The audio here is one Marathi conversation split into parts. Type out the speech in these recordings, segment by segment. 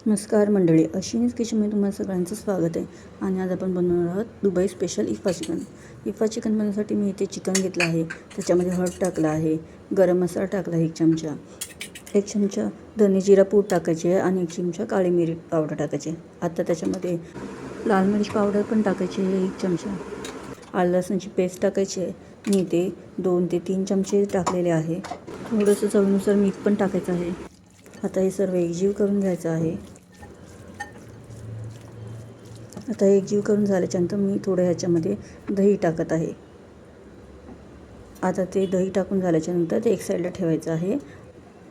नमस्कार मंडळी, अश्विनीज किचनमध्ये तुम्हाला सगळ्यांचं स्वागत आहे. आणि आज आपण बनवणार आहोत दुबई स्पेशल इफा चिकन. इफा चिकन बनवण्यासाठी मी इथे चिकन घेतलं आहे. त्याच्यामध्ये हळद टाकला आहे, गरम मसाला टाकला आहे 1 चमचा, 1 चमचा धने जिरा पूड टाकायची आहे आणि 1 चमचा काळी मिरी पावडर टाकायची आहे. आता त्याच्यामध्ये लाल मिरची पावडर पण टाकायची आहे 1 चमचा, आलं लसणाची पेस्ट टाकायची आहे. मी इथे 2 ते 3 चमचे टाकलेले आहे. थोडंसं चवीनुसार मीठ पण टाकायचं आहे. आता हे सर्व एकजीव करून घ्यायचं आहे. आता एकजीव करून झाल्याच्यानंतर मी थोडं ह्याच्यामध्ये दही टाकत आहे. आता ते दही टाकून झाल्याच्यानंतर ते एक साईडला ठेवायचं आहे.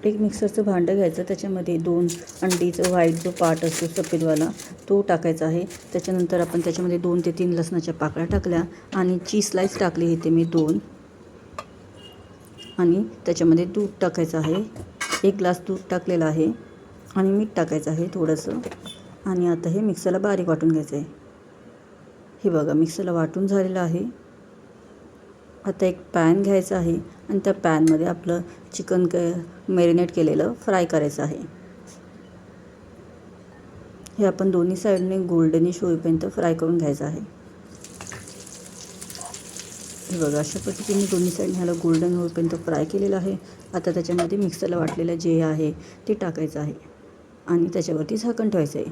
एक मिक्सरचं भांडं घ्यायचं, त्याच्यामध्ये 2 अंडीचं व्हाईट जो पार्ट असतो सफेदवाला तो टाकायचा आहे. त्याच्यानंतर आपण त्याच्यामध्ये 2 ते 3 लसणाच्या पाकळ्या टाकल्या आणि चीज स्लाईस टाकली इथे मी 2. आणि त्याच्यामध्ये दूध टाकायचं आहे, 1 ग्लास दूध टाकलेलं आहे आणि मीठ टाकायचं आहे थोडंसं. आणि आता हे मिक्सरला बारीक वाटून घ्यायचं आहे. हे बघा मिक्सरला वाटून झालेलं आहे. आता एक पॅन घ्यायचा आहे आणि त्या पॅनमध्ये आपलं चिकन मॅरिनेट केलेलं फ्राय करायचं आहे. हे आपण दोन्ही साईडने गोल्डनिश होईपर्यंत फ्राय करून घ्यायचं आहे. हे बघा अशा पद्धतीने दोन्ही साईडने ह्याला गोल्डन होईपर्यंत फ्राय केलेलं आहे. आता त्याच्यामध्ये मिक्सरला वाटलेलं जे आहे ते टाकायचं आहे आणि त्याच्यावरती झाकण ठेवायचं आहे.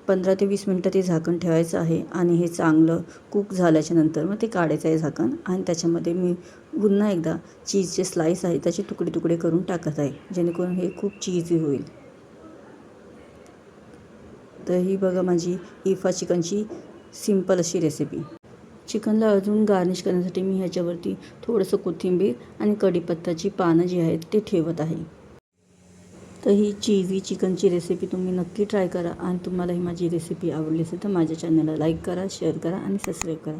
15 ते 20 मिनटं ते झाकण ठेवायचं आहे. आणि हे चांगलं कुक झाल्याच्यानंतर मग ते काढायचं आहे झाकण. आणि त्याच्यामध्ये मी पुन्हा एकदा चीजचे स्लाईस आहे त्याचे तुकडे तुकडे करून टाकत आहे, जेणेकरून हे खूप चीजी होईल. तर ही बघा माझी इफा चिकनची सिंपल अशी रेसिपी. चिकनला अजून गार्निश करण्यासाठी मी ह्याच्यावरती थोडंसं कोथिंबीर आणि कढीपत्त्याची पानं जी आहेत ते ठेवत आहे. तर ही चीजी चिकनची रेसिपी तुम्ही नक्की ट्राय करा. आणि तुम्हाला ही माझी रेसिपी आवडली असेल तर माझ्या चॅनलला लाईक करा, शेअर करा आणि सबस्क्राईब करा.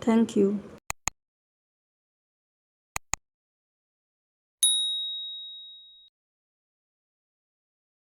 थँक्यू.